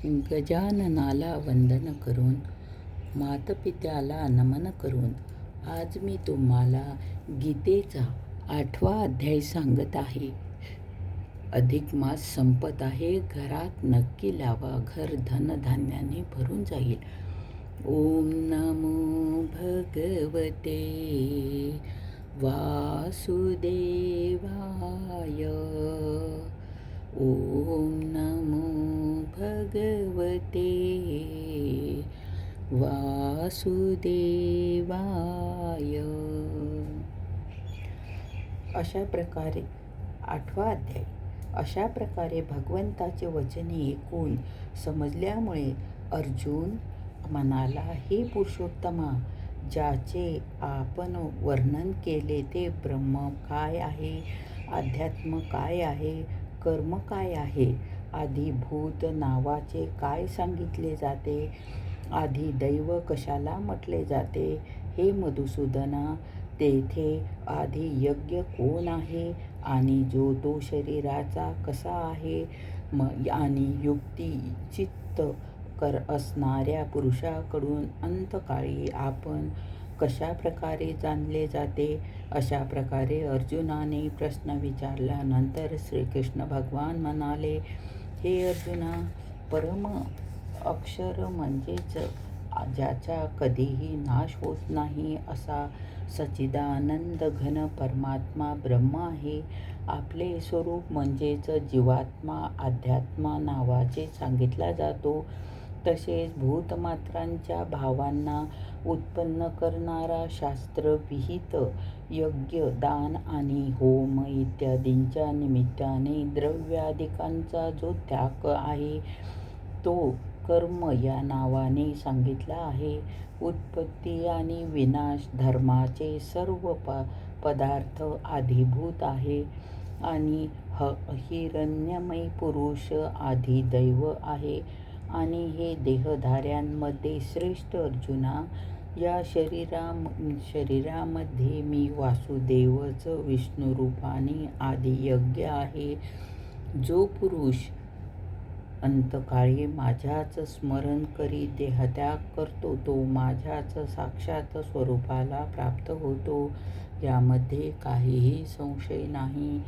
गजाननाला वंदन करून, मातपित्याला नमन करून आज मी तुम्हाला गीतेचा 8वा अध्याय सांगत आहे. अधिक मास संपत आहे. घरात नक्की लावा. घर धनधान्याने भरून जाईल. ओम नमो भगवते वासुदेवाय. ओम नमो भगवते वासुदेवाय. अशा प्रकारे 8वा अध्याय. अशा प्रकारे भगवंताचे वचने ऐकून समजल्यामुळे अर्जुन म्हणाला, हे पुरुषोत्तमा, ज्याचे आपण वर्णन केले ते ब्रह्म काय आहे, अध्यात्म काय आहे, कर्म काय आहे, आधिभूत नावाचे काय सांगितले जाते, आधी दैव कशाला म्हटले जाते, हे मधुसूदना, तेथे आधी यज्ञ कोण आहे आणि जो तो शरीराचा कसा आहे, आणि युक्ती चित्त असणाऱ्या पुरुषाकडून अंतकाळी आपण कशा प्रकारे जाणले जाते. अशा प्रकारे अर्जुनाने प्रश्न विचारल्यानंतर श्रीकृष्ण भगवान म्हणाले, हे अर्जुना, परम अक्षर म्हणजेच ज्याचा कधीही नाश होत नाही असा सच्चिदानंद घन परमात्मा ब्रह्म आहे. आपले स्वरूप म्हणजेच जीवात्मा अध्यात्मा नावाचे सांगितला जातो. तसेच भूतमात्रांच्या भावांना उत्पन्न करणारा शास्त्रविहित यज्ञ, दान आणि होम इत्यादींच्या निमित्ताने द्रव्यादिकांचा जो त्याग आहे तो कर्म या नावाने सांगितला आहे. उत्पत्ती आणि विनाश धर्माचे सर्व पदार्थ आधिभूत आहे आणि हिरण्यमय पुरुष आधिदैव आहे. आणि हे देहधाऱ्यांमध्ये श्रेष्ठ अर्जुना, या शरीरामध्ये मी वासुदेवच विष्णुरूपाने आदियज्ञ आहे. जो पुरुष अंतकाळी माझ्याच स्मरण करी देहत्याग करतो तो माझ्याच साक्षात स्वरूपाला प्राप्त होतो. यामध्ये काहीही संशय नाही.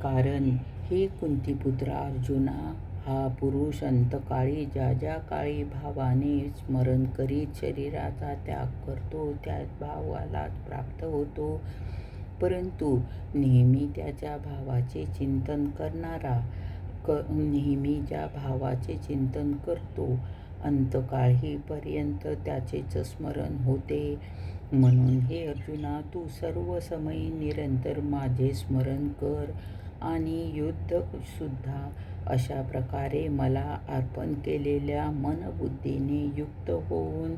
कारण हे कुंतीपुत्रा अर्जुना, हा पुरुष अंतकाळी ज्या काळी भावाने स्मरण करीत शरीराचा त्याग करतो त्याच भावालाच प्राप्त होतो. परंतु नेहमी त्याच्या भावाचे चिंतन करणारा नेहमी ज्या भावाचे चिंतन करतो अंतकाळीपर्यंत त्याचेच स्मरण होते. म्हणून हे अर्जुना, तू सर्व समयी निरंतर माझे स्मरण कर आणि युद्ध सुद्धा अशा प्रकारे मला अर्पण केलेल्या मनबुद्धीने युक्त होऊन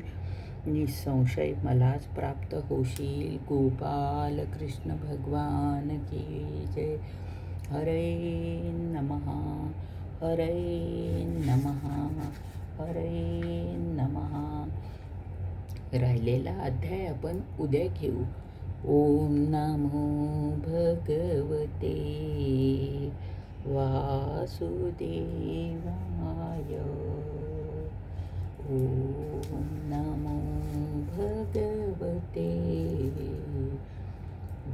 निसंशय मलाच प्राप्त होशील. गोपाल कृष्ण भगवान की जय. हरे नमः हरे नमः हरे नमः. राहिलेला अध्याय आपण उद्या घेऊ. ओम नमो भगवते वासुदेवाय. ओम नमो भगवते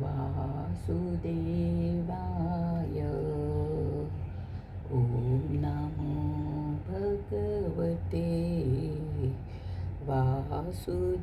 वासुदेवाय. ओम नमो भगवते वासुदेवाय.